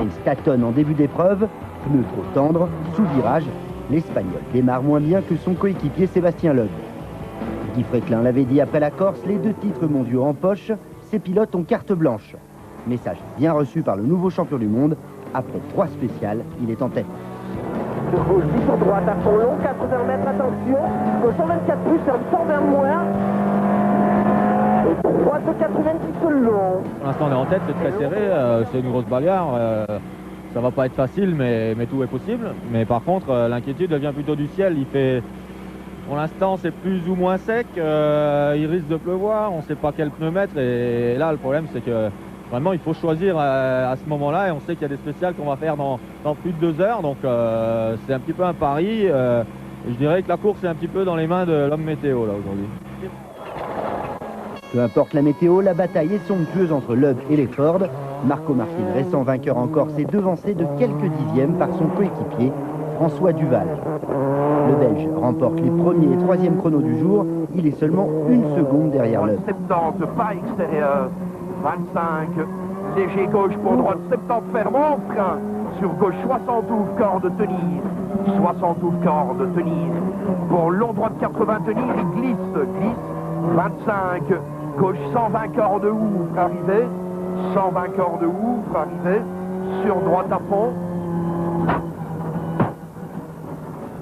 Sainz tâtonne en début d'épreuve, pneus trop tendres, sous virage, l'Espagnol démarre moins bien que son coéquipier Sébastien Loeb. Guy Fréquelin l'avait dit après la Corse, les 2 titres mondiaux en poche, ces pilotes ont carte blanche. Message bien reçu par le nouveau champion du monde. Après 3 spéciales, il est en tête. Gauche 10 sur droite, à fond long, 80 mètres, attention. Gauche 124 plus, 120 moins. Et droite 90 long. Pour l'instant, on est en tête, c'est très serré, c'est une grosse bagarre. Ça va pas être facile, mais tout est possible. Mais par contre, l'inquiétude vient plutôt du ciel. Il fait, pour l'instant, c'est plus ou moins sec. Il risque de pleuvoir, on ne sait pas quel pneu mettre. Et là, le problème, c'est que vraiment, il faut choisir à ce moment-là. Et on sait qu'il y a des spéciales qu'on va faire dans plus de 2 heures. Donc, c'est un petit peu un pari. Je dirais que la course est un petit peu dans les mains de l'homme météo là aujourd'hui. Peu importe la météo, la bataille est somptueuse entre Loeb et les Ford. Marco Martin, récent vainqueur en Corse, est devancé de quelques dixièmes par son coéquipier, François Duval. Le Belge remporte les premiers et 3e chronos du jour. Il est seulement 1 seconde derrière Loeb. 70, pas extérieur. 25, léger gauche pour droite, 70 ferme en frein. Sur gauche, 72 corps de tenir. 72 corps de tenir. Pour long droite 80 tenir, il glisse. 25, gauche 120 corps de ouvre, arrivé. 120 corps de ouvre, arrivé. Sur droite à fond.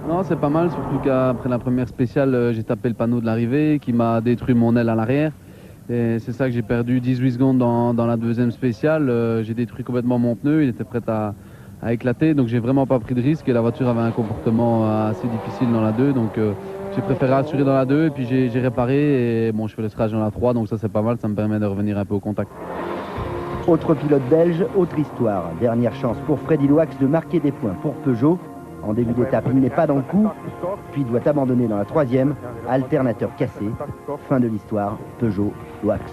Non, c'est pas mal, surtout qu'après la première spéciale, j'ai tapé le panneau de l'arrivée qui m'a détruit mon aile à l'arrière. Et c'est ça que j'ai perdu 18 secondes dans la 2e spéciale. J'ai détruit complètement mon pneu, il était prêt à éclater. Donc j'ai vraiment pas pris de risque et la voiture avait un comportement assez difficile dans la 2. Donc j'ai préféré assurer dans la 2 et puis j'ai réparé. Et bon, je fais le strage dans la 3, donc ça c'est pas mal, ça me permet de revenir un peu au contact. Autre pilote belge, autre histoire. Dernière chance pour Freddy Loax de marquer des points pour Peugeot. En début d'étape, il n'est pas dans le coup, puis doit abandonner dans la 3e. Alternateur cassé. Fin de l'histoire, Peugeot, Loax.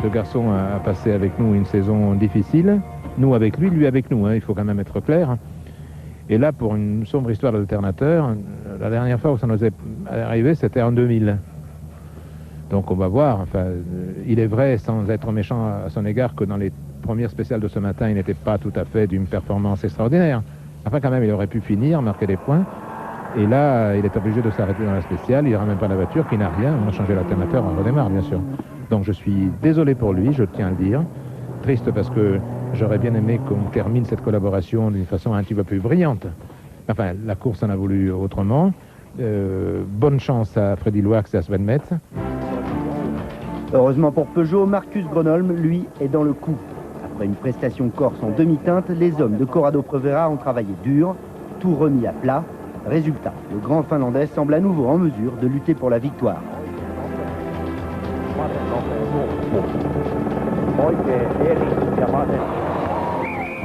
Ce garçon a passé avec nous une saison difficile. Nous avec lui avec nous, hein, il faut quand même être clair. Et là, pour une sombre histoire d'alternateur, la dernière fois où ça nous est arrivé, c'était en 2000. Donc on va voir. Enfin, il est vrai, sans être méchant à son égard, que dans les premières spéciales de ce matin, il n'était pas tout à fait d'une performance extraordinaire. Enfin, quand même, il aurait pu finir, marquer des points. Et là, il est obligé de s'arrêter dans la spéciale. Il ne ramène pas la voiture, qui n'a rien. On a changé l'alternateur, on redémarre, bien sûr. Donc je suis désolé pour lui, je tiens à le dire. Triste parce que j'aurais bien aimé qu'on termine cette collaboration d'une façon un petit peu plus brillante. Enfin, la course en a voulu autrement. Bonne chance à Freddy Loax et à Sven Metz. Heureusement pour Peugeot, Marcus Gronholm, lui, est dans le coup. Après une prestation corse en demi-teinte, les hommes de Corrado Prevera ont travaillé dur, tout remis à plat. Résultat, le grand Finlandais semble à nouveau en mesure de lutter pour la victoire.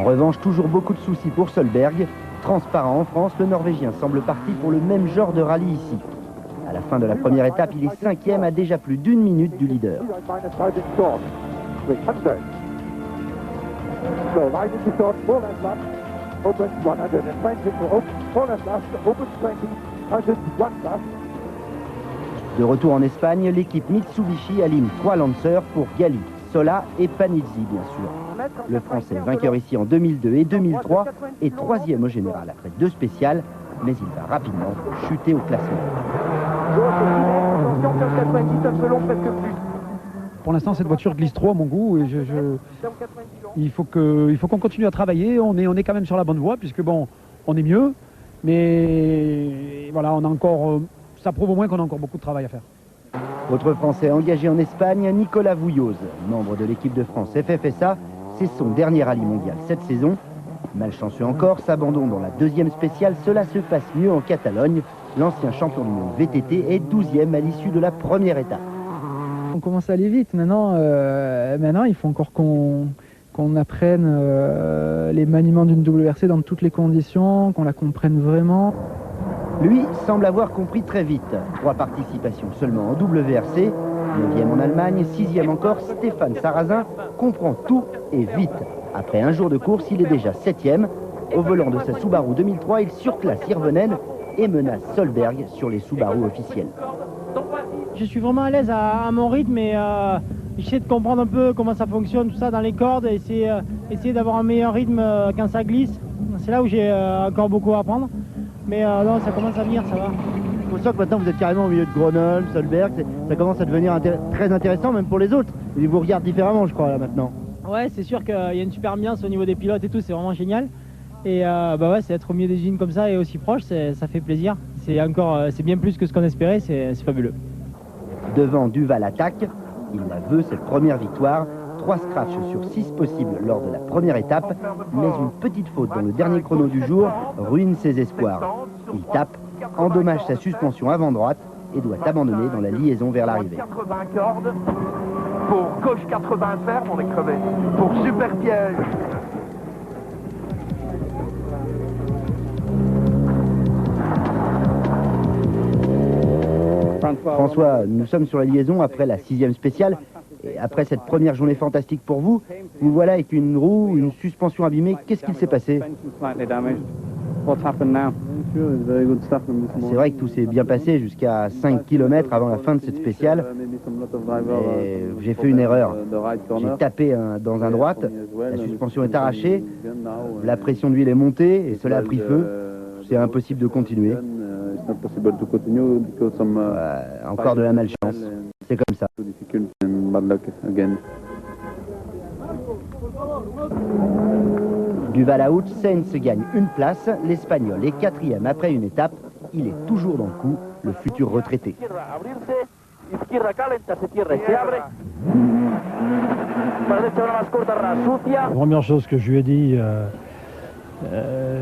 En revanche, toujours beaucoup de soucis pour Solberg. Transparent en France, le Norvégien semble parti pour le même genre de rallye ici. À la fin de la première étape, il est 5e à déjà plus d'1 minute du leader. De retour en Espagne, l'équipe Mitsubishi aligne 3 lanceurs pour Gali, Sola et Panizzi, bien sûr. Le Français, vainqueur ici en 2002 et 2003, est 3e au général après 2 spéciales, mais il va rapidement chuter au classement. Pour l'instant, cette voiture glisse trop à mon goût et il faut qu'on continue à travailler. On est quand même sur la bonne voie puisque bon, on est mieux, mais voilà, on a encore, ça prouve au moins qu'on a encore beaucoup de travail à faire. Autre Français engagé en Espagne, Nicolas Vouilloz, membre de l'équipe de France FFSA. C'est son dernier rallye mondial cette saison. Malchanceux en Corse, abandon dans la 2e spéciale, cela se passe mieux en Catalogne. L'ancien champion du monde VTT est 12e à l'issue de la première étape. On commence à aller vite. Maintenant, il faut encore qu'on apprenne les maniements d'une WRC dans toutes les conditions, qu'on la comprenne vraiment. Lui semble avoir compris très vite. 3 participations seulement en WRC, 9e en Allemagne, 6e en Corse. Stéphane Sarrazin comprend tout et vite. Après un jour de course, il est déjà 7e. Au volant de sa Subaru 2003, il surclasse Hirvonen et menace Solberg sur les Subaru officiels. Je suis vraiment à l'aise à mon rythme et J'essaie de comprendre un peu comment ça fonctionne, tout ça dans les cordes, et essayer d'avoir un meilleur rythme quand ça glisse. C'est là où j'ai encore beaucoup à apprendre. Mais non, ça commence à venir, ça va. On sent que maintenant vous êtes carrément au milieu de Gronholm, Solberg, ça commence à devenir très intéressant même pour les autres. Ils vous regardent différemment, je crois, là maintenant. Ouais, c'est sûr qu'il y a une super ambiance au niveau des pilotes et tout, c'est vraiment génial. Et bah ouais, c'est être au milieu des usines comme ça et aussi proche, ça fait plaisir. C'est bien plus que ce qu'on espérait, c'est fabuleux. Devant Duval attaque, il la veut cette première victoire. 3 scratchs sur 6 possibles lors de la première étape, mais une petite faute dans le dernier chrono du jour ruine ses espoirs. Il tape, endommage sa suspension avant droite et doit abandonner dans la liaison vers l'arrivée. 80 cordes, pour gauche 80 ferme, on est crevé. Pour super piège. François, nous sommes sur la liaison après la 6e spéciale. Et après cette première journée fantastique pour vous, vous voilà avec une roue, une suspension abîmée. Qu'est-ce qu'il s'est passé? C'est vrai que tout s'est bien passé jusqu'à 5 km avant la fin de cette spéciale. J'ai fait une erreur. J'ai tapé dans un droite, la suspension est arrachée, la pression d'huile est montée et cela a pris feu. C'est impossible de continuer. Encore de la malchance. C'est comme ça. Duval out, Sainz gagne une place. L'Espagnol est 4e après une étape. Il est toujours dans le coup, le futur retraité. La première chose que je lui ai dit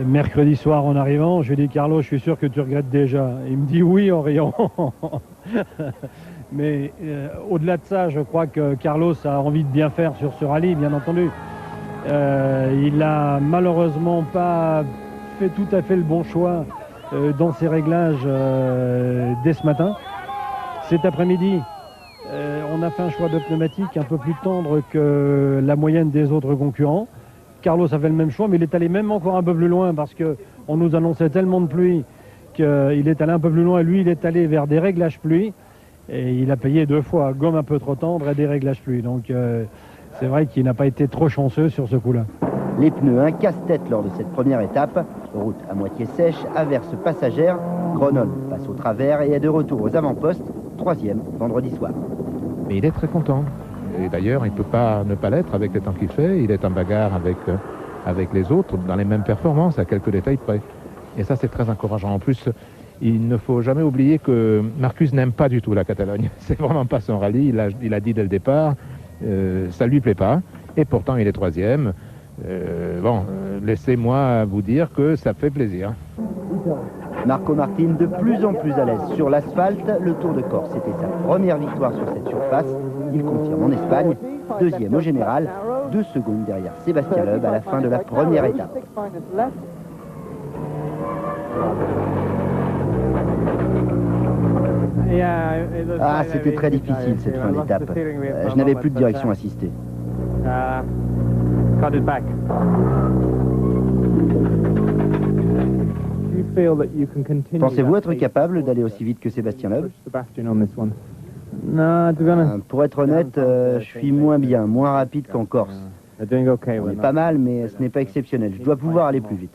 mercredi soir en arrivant, je lui ai dit Carlos, je suis sûr que tu regrettes déjà. Il me dit oui en riant. Mais au-delà de ça, je crois que Carlos a envie de bien faire sur ce rallye, bien entendu. Il n'a malheureusement pas fait tout à fait le bon choix dans ses réglages dès ce matin. Cet après-midi, on a fait un choix de pneumatique un peu plus tendre que la moyenne des autres concurrents. Carlos a fait le même choix, mais il est allé même encore un peu plus loin parce qu'on nous annonçait tellement de pluie qu'il est allé un peu plus loin. Lui, il est allé vers des réglages pluie et il a payé 2 fois, gomme un peu trop tendre et des réglages pluie. Donc c'est vrai qu'il n'a pas été trop chanceux sur ce coup-là. Les pneus, un casse-tête lors de cette première étape. Route à moitié sèche, averse passagère. Gronholm passe au travers et est de retour aux avant-postes, 3e vendredi soir. Mais il est très content. Et d'ailleurs, il ne peut pas ne pas l'être avec le temps qu'il fait. Il est en bagarre avec les autres dans les mêmes performances, à quelques détails près. Et ça, c'est très encourageant. En plus, il ne faut jamais oublier que Marcus n'aime pas du tout la Catalogne. C'est vraiment pas son rallye. Il a dit dès le départ, ça lui plaît pas. Et pourtant, il est 3e. Laissez-moi vous dire que ça fait plaisir. Marco Martin de plus en plus à l'aise sur l'asphalte. Le Tour de Corse, c'était sa première victoire sur cette surface. Il confirme en Espagne, 2e au général, 2 secondes derrière Sébastien Loeb à la fin de la première étape. Ah, c'était très difficile cette fin d'étape. Je n'avais plus de direction assistée. Pensez-vous être capable d'aller aussi vite que Sébastien Loeb? Pour être honnête, je suis moins bien, moins rapide qu'en Corse. On est pas mal, mais ce n'est pas exceptionnel. Je dois pouvoir aller plus vite.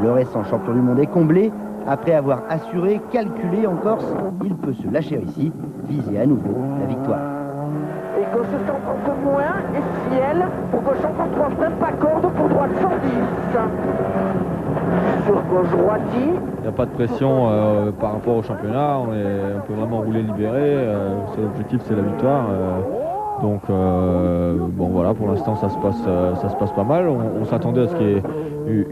Le récent champion du monde est comblé. Après avoir assuré, calculé en Corse, il peut se lâcher ici, viser à nouveau la victoire. Et gauche 130 moins, et ciel, pour gauche 133, même pas corde, pour droite 110. Sur gauche droiti. Il n'y a pas de pression par rapport au championnat, on peut vraiment rouler libéré, l'objectif c'est la victoire. Donc bon voilà, pour l'instant ça se passe pas mal. On s'attendait à que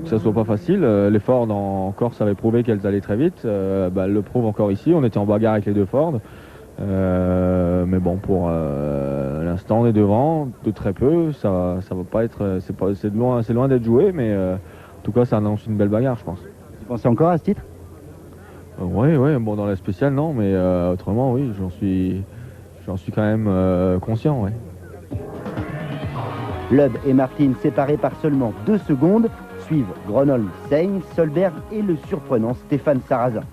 ça soit pas facile. Les Ford en Corse avaient prouvé qu'elles allaient très vite. Elles le prouvent encore ici. On était en bagarre avec les 2 Ford. Mais bon, pour l'instant on est devant de très peu. Ça va pas être, c'est loin d'être joué, mais en tout cas ça annonce une belle bagarre, je pense. Tu pensais encore à ce titre? Oui, bon dans la spéciale non, mais autrement oui, j'en suis quand même conscient, ouais. Loeb et Martin séparés par seulement 2 secondes, suivent Gronholm, Sainz, Solberg et le surprenant Stéphane Sarrazin.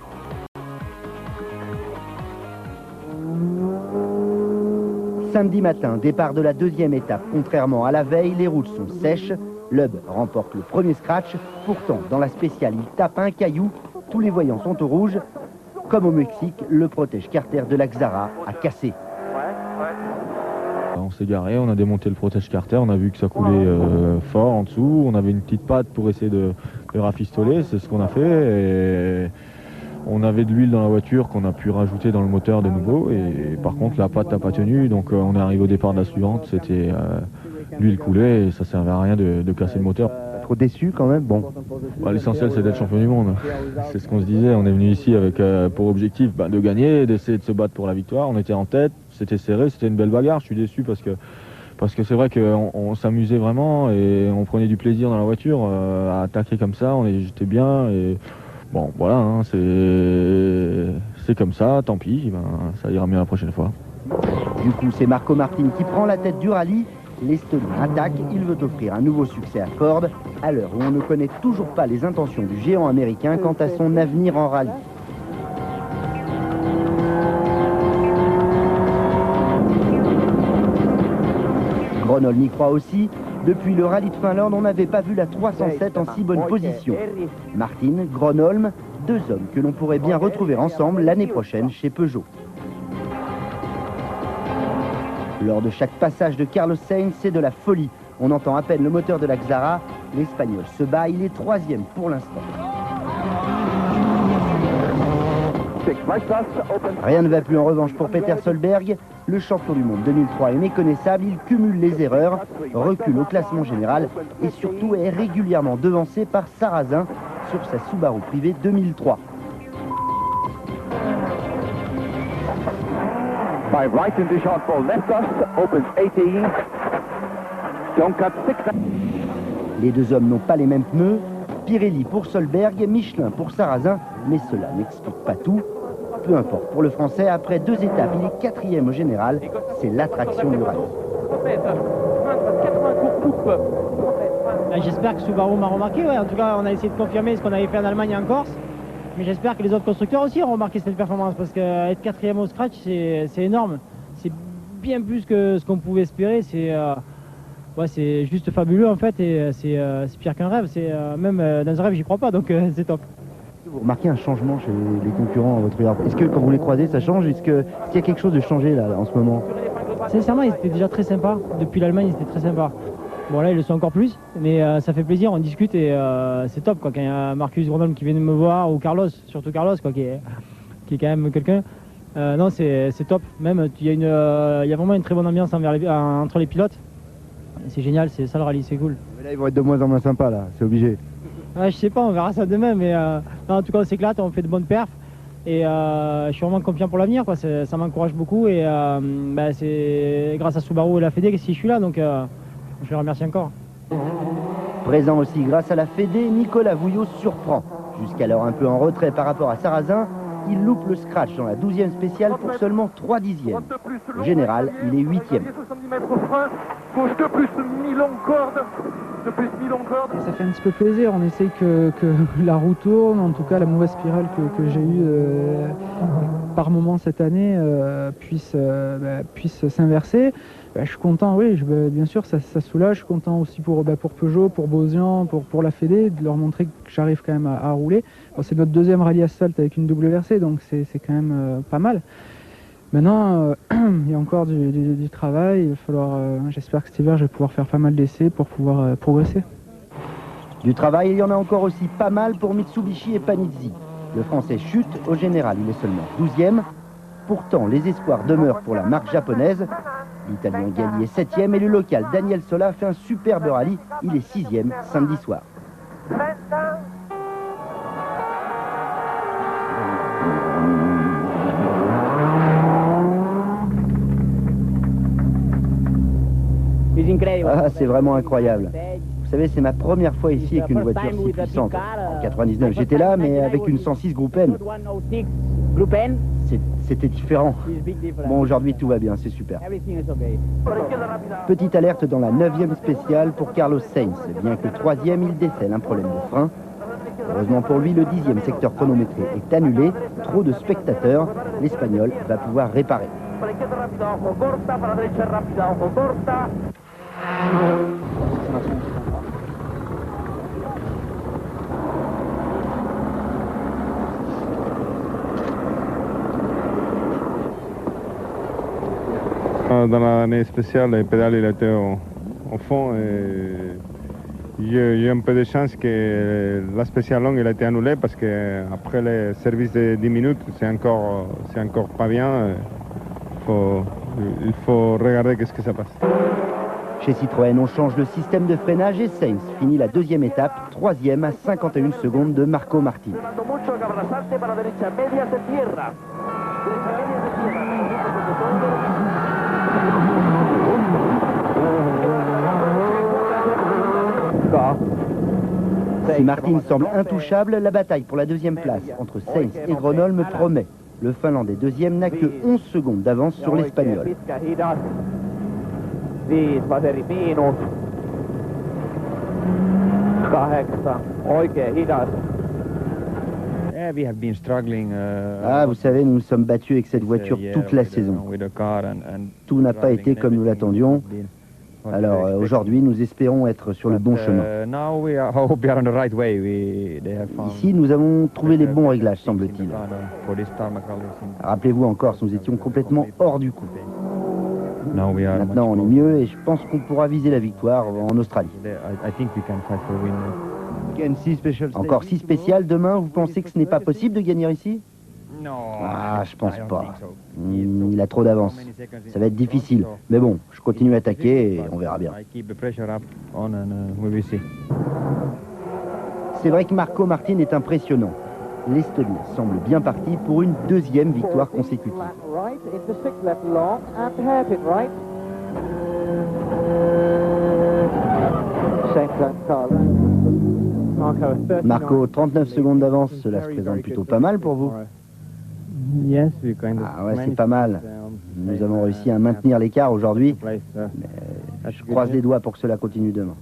Samedi matin, départ de la deuxième étape. Contrairement à la veille, les routes sont sèches. Loeb remporte le premier scratch. Pourtant, dans la spéciale, il tape un caillou. Tous les voyants sont au rouge. Comme au Mexique, le protège Carter de la Xara a cassé. On s'est garé, on a démonté le protège Carter, on a vu que ça coulait fort en dessous. On avait une petite patte pour essayer de rafistoler, c'est ce qu'on a fait. Et on avait de l'huile dans la voiture qu'on a pu rajouter dans le moteur de nouveau. Et par contre, la patte n'a pas tenu, donc on est arrivé au départ de la suivante. C'était l'huile coulait et ça servait à rien de casser le moteur. Trop déçu quand même, bon. L'essentiel c'est d'être champion du monde. C'est ce qu'on se disait, on est venu ici avec pour objectif de gagner, d'essayer de se battre pour la victoire. On était en tête, c'était serré, c'était une belle bagarre. Je suis déçu parce que c'est vrai qu'on s'amusait vraiment et on prenait du plaisir dans la voiture à attaquer comme ça, j'étais bien et bon voilà, hein, c'est comme ça, tant pis, ça ira mieux la prochaine fois. Du coup, c'est Marco Martin qui prend la tête du rallye. L'Estonien attaque, il veut offrir un nouveau succès à Ford, à l'heure où on ne connaît toujours pas les intentions du géant américain quant à son avenir en rallye. Gronholm y croit aussi. Depuis le rallye de Finlande, on n'avait pas vu la 307 en si bonne position. Martin, Gronholm, deux hommes que l'on pourrait bien retrouver ensemble l'année prochaine chez Peugeot. Lors de chaque passage de Carlos Sainz, c'est de la folie. On entend à peine le moteur de la Xara. L'Espagnol se bat, il est troisième pour l'instant. Rien ne va plus en revanche pour Peter Solberg. Le champion du monde 2003 est méconnaissable, il cumule les erreurs, recule au classement général et surtout est régulièrement devancé par Sarrazin sur sa Subaru privée 2003. By right into short for left us, opens 18. Don't cut 6. Les deux hommes n'ont pas les mêmes pneus. Pirelli pour Solberg, Michelin pour Sarrazin, mais cela n'explique pas tout. Peu importe, pour le Français, après deux étapes, il est quatrième au général. C'est l'attraction du rallye. J'espère que Subaru m'a remarqué. Ouais. En tout cas, on a essayé de confirmer ce qu'on avait fait en Allemagne et en Corse. Mais j'espère que les autres constructeurs aussi ont remarqué cette performance parce qu'être quatrième au scratch, c'est énorme. C'est bien plus que ce qu'on pouvait espérer. C'est juste fabuleux en fait et c'est pire qu'un rêve. Même dans un rêve, j'y crois pas, donc c'est top. Vous remarquez un changement chez les concurrents à votre regard? Est-ce que quand vous les croisez, ça change? Est-ce qu'il y a quelque chose de changé là en ce moment? Sincèrement, ils étaient déjà très sympas. Depuis l'Allemagne, ils étaient très sympas. Bon là, ils le sont encore plus, mais ça fait plaisir, on discute et c'est top quoi. Quand il y a Marcus Gronholm qui vient de me voir, ou Carlos, surtout Carlos quoi, qui est quand même quelqu'un. Non, c'est top. Même il y a vraiment une très bonne ambiance entre les pilotes. C'est génial, c'est ça le rallye, c'est cool. Mais là, ils vont être de moins en moins sympas là, c'est obligé. Ouais, je sais pas, on verra ça demain, mais non, en tout cas on s'éclate, on fait de bonnes perfs. Et je suis vraiment confiant pour l'avenir, quoi. Ça m'encourage beaucoup et c'est grâce à Subaru et la Fédé que si je suis là, donc je les remercie encore. Présent aussi grâce à la Fédé, Nicolas Vouillot surprend. Jusqu'alors un peu en retrait par rapport à Sarrazin, il loupe le scratch dans la 12e spéciale pour seulement 3 dixièmes. Au général, il est 8e. Gauche de plus, mi-longue corde. Ça fait un petit peu plaisir, on essaye que la roue tourne, en tout cas la mauvaise spirale que j'ai eue par moment cette année puisse s'inverser. Je suis content, oui, bien sûr ça soulage, je suis content aussi pour Peugeot, pour Bosian, pour la Fédé, de leur montrer que j'arrive quand même à rouler. Bon, c'est notre deuxième rallye asphalte avec une double versée, donc c'est quand même pas mal. Maintenant, il y a encore du travail, il va falloir, j'espère que cet hiver je vais pouvoir faire pas mal d'essais pour pouvoir progresser. Du travail, il y en a encore aussi pas mal pour Mitsubishi et Panizzi. Le Français chute, au général il est seulement 12e. Pourtant, les espoirs demeurent pour la marque japonaise. L'Italien Galli est 7e et le local Daniel Sola fait un superbe rallye. Il est 6e samedi soir. Ah, c'est vraiment incroyable. Vous savez, c'est ma première fois ici avec une voiture si puissante. En 99, j'étais là, mais avec une 106 Groupe N. C'était différent. Bon, aujourd'hui, tout va bien, c'est super. Petite alerte dans la 9e spéciale pour Carlos Sainz. Bien que 3e, il décèle un problème de frein. Heureusement pour lui, le 10e secteur chronométré est annulé. Trop de spectateurs. L'Espagnol va pouvoir réparer. Para la izquierda rápida, ojo corta, para la derecha rápida, ojo corta. Dans l'année spéciale, les pédales il était au fond et j'ai eu un peu de chance que la spéciale longue elle a été annulée parce qu'après le service de 10 minutes, c'est encore pas bien. Il faut regarder qu'est-ce que ça passe. Chez Citroën, on change le système de freinage et Sainz finit la deuxième étape, troisième à 51 secondes de Marco Martin. Si Martin semble intouchable, la bataille pour la deuxième place entre Sainz et Gronholm promet. Le Finlandais deuxième n'a que 11 secondes d'avance sur l'Espagnol. Ah, vous savez, nous nous sommes battus avec cette voiture toute la saison. Tout n'a pas été comme nous l'attendions. Alors aujourd'hui, nous espérons être sur le bon chemin. Ici, nous avons trouvé les bons réglages, semble-t-il. Rappelez-vous encore, nous étions complètement hors du coup. Maintenant, on est mieux et je pense qu'on pourra viser la victoire en Australie. Encore 6 spéciales demain, vous pensez que ce n'est pas possible de gagner ici? Ah, je pense pas. Il a trop d'avance. Ça va être difficile. Mais bon, je continue à attaquer et on verra bien. C'est vrai que Marco Martin est impressionnant. L'Estonien semble bien parti pour une deuxième victoire consécutive. Marco, 39 secondes d'avance, cela se présente plutôt pas mal pour vous. Ah ouais, c'est pas mal. Nous avons réussi à maintenir l'écart aujourd'hui. Je croise les doigts pour que cela continue demain.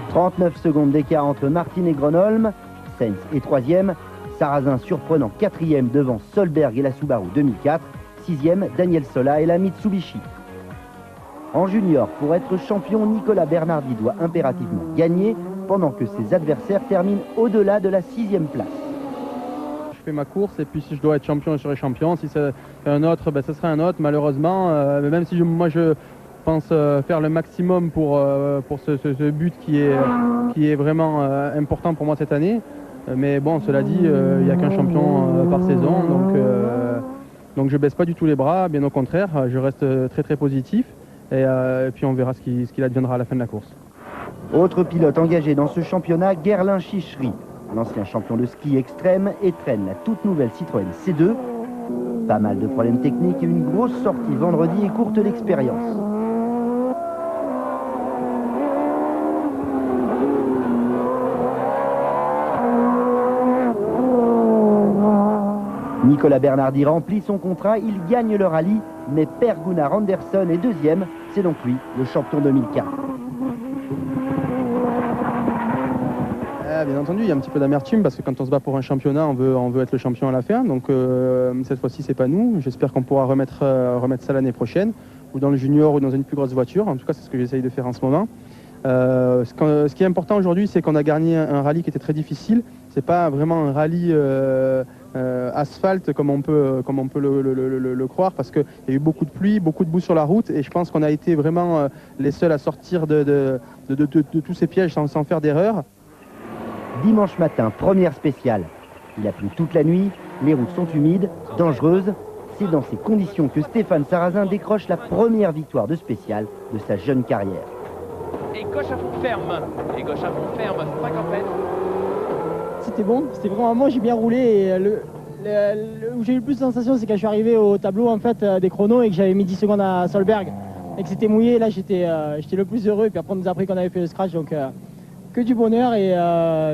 39 secondes d'écart entre Martin et Gronholm. Sainz est troisième. Sarrazin surprenant quatrième devant Solberg et la Subaru 2004. Sixième, Daniel Sola et la Mitsubishi. En junior, pour être champion, Nicolas Bernardi doit impérativement gagner pendant que ses adversaires terminent au-delà de la 6e place. Je fais ma course et puis si je dois être champion, je serai champion. Si c'est un autre, ce sera un autre. Malheureusement, même si moi je pense faire le maximum pour ce but qui est vraiment important pour moi cette année. Mais bon, cela dit, il n'y a qu'un champion par saison. Donc je ne baisse pas du tout les bras, bien au contraire. Je reste très très positif. Et puis on verra ce qu'il adviendra à la fin de la course. Autre pilote engagé dans ce championnat, Guerlain Chichery. L'ancien champion de ski extrême étrenne la toute nouvelle Citroën C2. Pas mal de problèmes techniques et une grosse sortie vendredi écourte l'expérience. Nicolas Bernardi remplit son contrat, il gagne le rallye, mais Per Gunnar Andersson est deuxième, c'est donc lui le champion 2004. Bien entendu, il y a un petit peu d'amertume parce que quand on se bat pour un championnat, on veut être le champion à la fin. Donc cette fois-ci, c'est pas nous. J'espère qu'on pourra remettre ça l'année prochaine, ou dans le junior ou dans une plus grosse voiture. En tout cas, c'est ce que j'essaye de faire en ce moment. Ce qui est important aujourd'hui, c'est qu'on a gagné un rallye qui était très difficile. C'est pas vraiment un rallye asphalte comme on peut le croire, parce qu'il y a eu beaucoup de pluie, beaucoup de boue sur la route, et je pense qu'on a été vraiment les seuls à sortir de tous ces pièges sans faire d'erreur. Dimanche matin, première spéciale. Il a plu toute la nuit, les routes sont humides, dangereuses. C'est dans ces conditions que Stéphane Sarrazin décroche la première victoire de spéciale de sa jeune carrière. Et gauche à fond ferme, 50 mètres. C'était bon, c'était vraiment moi, j'ai bien roulé. Et où j'ai eu le plus de sensations, c'est quand je suis arrivé au tableau en fait, des chronos et que j'avais mis 10 secondes à Solberg et que c'était mouillé. Là, j'étais le plus heureux. Et puis après, on nous a appris qu'on avait fait le scratch, donc que du bonheur et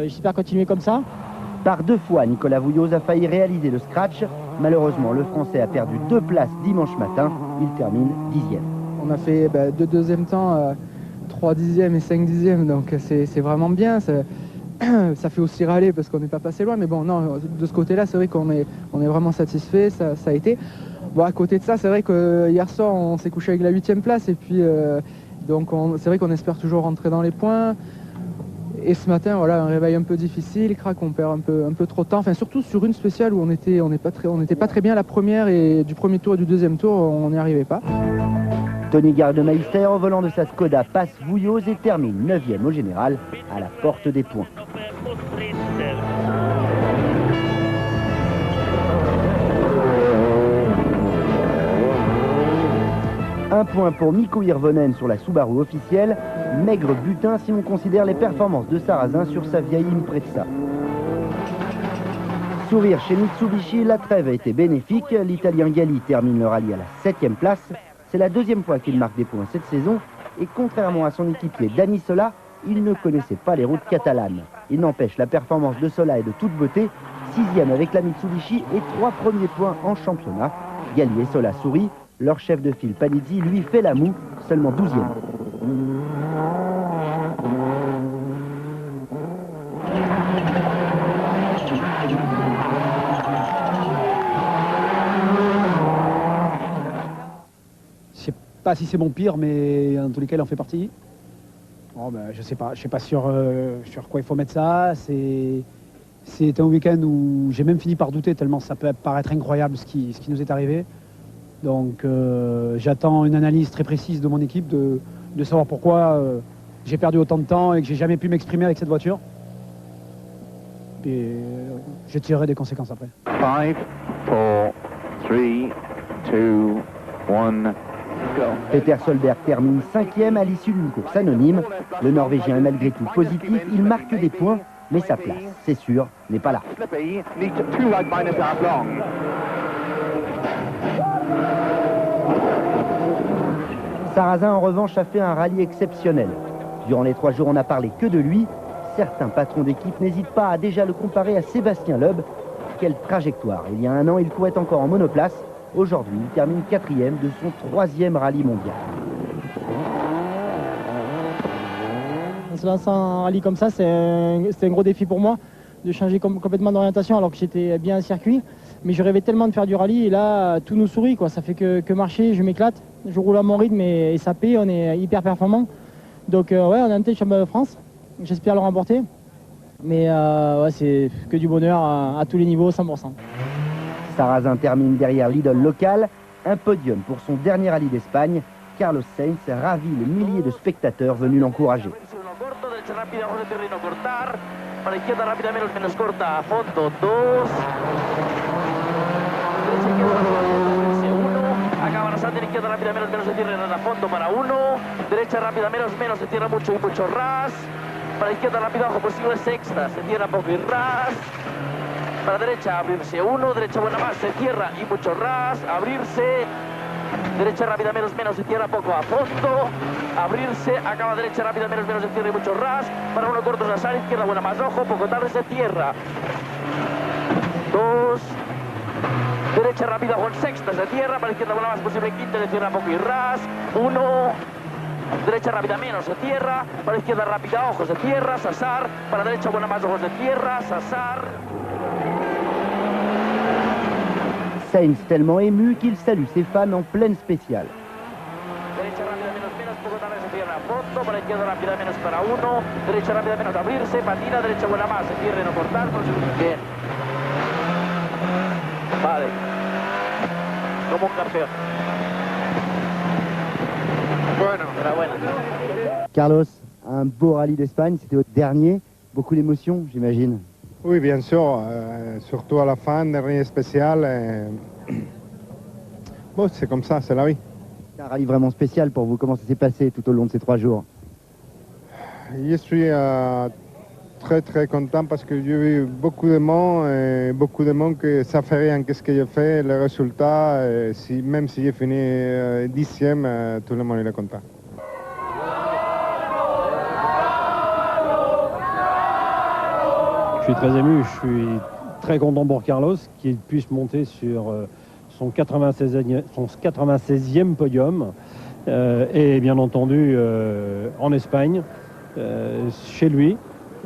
j'espère continuer comme ça. Par 2 fois, Nicolas Vouilloz a failli réaliser le scratch. Malheureusement, le Français a perdu 2 places dimanche matin. Il termine 10e. On a fait 2 deuxième temps, 3 dixièmes et 5 dixièmes, donc c'est vraiment bien. ça fait aussi râler parce qu'on n'est pas passé loin, mais bon, non, de ce côté-là, c'est vrai qu'on est vraiment satisfait, ça a été. Bon, à côté de ça, c'est vrai que hier soir, on s'est couché avec la 8e place, et puis donc c'est vrai qu'on espère toujours rentrer dans les points. Et ce matin, voilà, un réveil un peu difficile, crac, on perd un peu trop de temps, enfin surtout sur une spéciale où on n'était pas très bien la première, et du premier tour et du deuxième tour, on n'y arrivait pas. Tony Gardemeister, au volant de sa Skoda, passe Vouilloz et termine 9e au général, à la porte des points. Un point pour Mikko Hirvonen sur la Subaru officielle, maigre butin si l'on considère les performances de Sarrazin sur sa vieille Impreza. Sourire chez Mitsubishi, la trêve a été bénéfique, l'Italien Galli termine le rallye à la 7e place. C'est la 2e fois qu'il marque des points cette saison, et contrairement à son équipier Dani Sola, il ne connaissait pas les routes catalanes. Il n'empêche, la performance de Sola est de toute beauté, 6e avec la Mitsubishi et 3 premiers points en championnat. Galli et Sola sourient, leur chef de file Panizzi lui fait la moue, seulement 12e. Je sais pas si c'est mon pire, mais en tous les cas, il en fait partie. Oh, ben, je sais pas sur quoi il faut mettre ça. C'est un week-end où j'ai même fini par douter tellement ça peut paraître incroyable ce qui nous est arrivé. Donc j'attends une analyse très précise de mon équipe de savoir pourquoi j'ai perdu autant de temps et que j'ai jamais pu m'exprimer avec cette voiture. Et je tirerai des conséquences après. 5, 4, 3, 2, 1... Peter Solberg termine 5e à l'issue d'une course anonyme. Le Norvégien est malgré tout positif, il marque des points, mais sa place, c'est sûr, n'est pas là. Sarrazin, en revanche, a fait un rallye exceptionnel. Durant les 3 jours, on n'a parlé que de lui. Certains patrons d'équipe n'hésitent pas à déjà le comparer à Sébastien Loeb. Quelle trajectoire! Il y a un an, il courait encore en monoplace. Aujourd'hui, il termine 4e de son 3e rallye mondial. Se lancer un rallye comme ça, c'est un gros défi pour moi, de changer complètement d'orientation alors que j'étais bien à circuit. Mais je rêvais tellement de faire du rallye et là, tout nous sourit, quoi. Ça fait que marcher, je m'éclate. Je roule à mon rythme et ça paie, on est hyper performant. Donc ouais, on est en tête champion de France. J'espère le remporter. Mais ouais, c'est que du bonheur à tous les niveaux, 100%. Sarrazin termine derrière l'idole locale. Un podium pour son dernier rallye d'Espagne. Carlos Sainz ravit les milliers de spectateurs venus l'encourager. Acaba arrasando en izquierda rápida menos se cierra a fondo para 1, derecha rápida menos se cierra mucho y mucho ras, para izquierda rápida ojo posible sexta, se cierra poco y ras, para derecha abrirse 1, derecha buena más, se cierra y mucho ras, abrirse, derecha rápida menos se cierra poco a fondo, abrirse, acaba derecha rápida menos se cierra y mucho ras, para 1 corto Sassar, izquierda buena más, ojo, poco tarde se cierra, 2, derecha rápida Juan sexta se cierra, para izquierda buena más posible quinta, se cierra poco y ras, 1, derecha rápida menos se cierra, para izquierda rápida ojo se cierra, Sassar, para derecha buena más ojo se cierra, Sassar. Sainz tellement ému qu'il salue ses fans en pleine spéciale. Derecha rápida menos poco tarde se cierra a fondo, para izquierda rápida menos para 1, derecha rápida menos abrirse, patina, derecha buena más, se cierra y no cortar, bien. Vale, como un campeón. Bueno, enhorabuena. Carlos, un beau rallye d'Espagne, c'était au dernier. Beaucoup d'émotions, j'imagine. Oui, bien sûr, surtout à la fin, dernier spécial. Bon, c'est comme ça, c'est la vie. C'est un rallye vraiment spécial pour vous. Comment ça s'est passé tout au long de ces 3 jours? Je suis très content parce que j'ai vu beaucoup de monde que ça fait rien qu'est-ce que j'ai fait, le résultat, même si j'ai fini 10e, tout le monde est content. Je suis très ému, je suis très content pour Carlos qu'il puisse monter sur son 96e podium et bien entendu en Espagne, chez lui.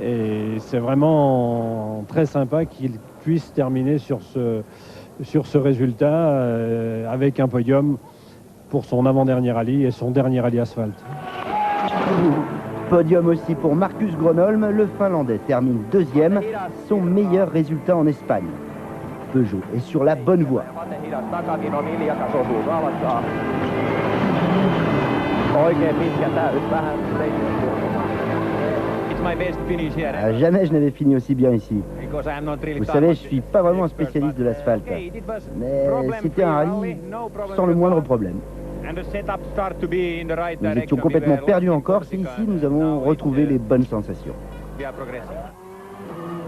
Et c'est vraiment très sympa qu'il puisse terminer sur ce résultat avec un podium pour son avant-dernier rallye et son dernier rallye asphalte. Podium aussi pour Marcus Gronholm, le Finlandais termine deuxième, son meilleur résultat en Espagne. Peugeot est sur la bonne voie. Jamais je n'avais fini aussi bien ici. Vous savez, je suis pas vraiment un spécialiste de l'asphalte, mais c'était un rallye sans le moindre problème. Nous étions complètement perdus en Corse et ici nous avons retrouvé les bonnes sensations.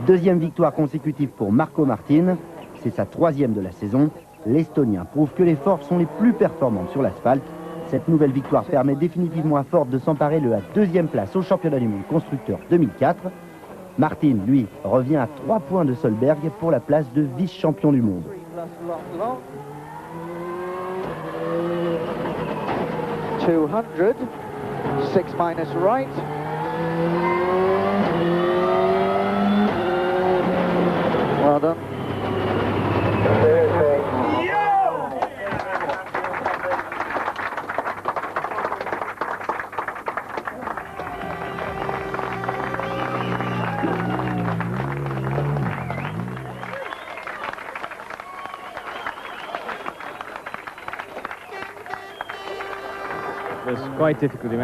Deuxième victoire consécutive pour Marco Martin, c'est sa troisième de la saison. L'Estonien prouve que les Ford sont les plus performantes sur l'asphalte. Cette nouvelle victoire permet définitivement à Ford de s'emparer de la deuxième place au championnat du monde constructeur 2004. Martin, lui, revient à 3 points de Solberg pour la place de vice-champion du monde. Right. Well done.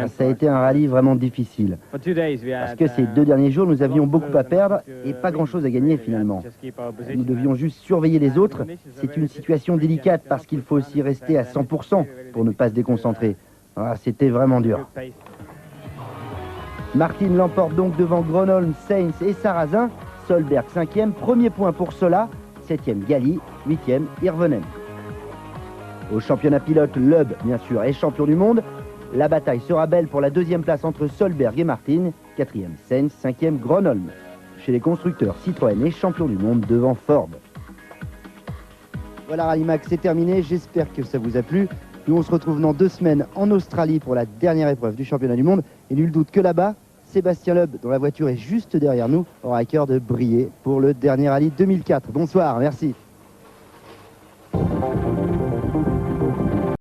Ça a été un rallye vraiment difficile. Parce que ces 2 derniers jours, nous avions beaucoup à perdre et pas grand-chose à gagner finalement. Nous devions juste surveiller les autres. C'est une situation délicate parce qu'il faut aussi rester à 100% pour ne pas se déconcentrer. Ah, c'était vraiment dur. Martin l'emporte donc devant Gronholm, Sainz et Sarrazin. Solberg 5e, premier point pour Sola, 7e Galli, 8e Hirvonen. Au championnat pilote, Loeb, bien sûr, est champion du monde. La bataille sera belle pour la deuxième place entre Solberg et Martin, 4e Sainz, 5e Gronholm. Chez les constructeurs, Citroën est champion du monde devant Ford. Voilà, Rallye Max, c'est terminé. J'espère que ça vous a plu. Nous, on se retrouve dans 2 semaines en Australie pour la dernière épreuve du championnat du monde. Et nul doute que là-bas, Sébastien Loeb, dont la voiture est juste derrière nous, aura à cœur de briller pour le dernier rallye 2004. Bonsoir, merci.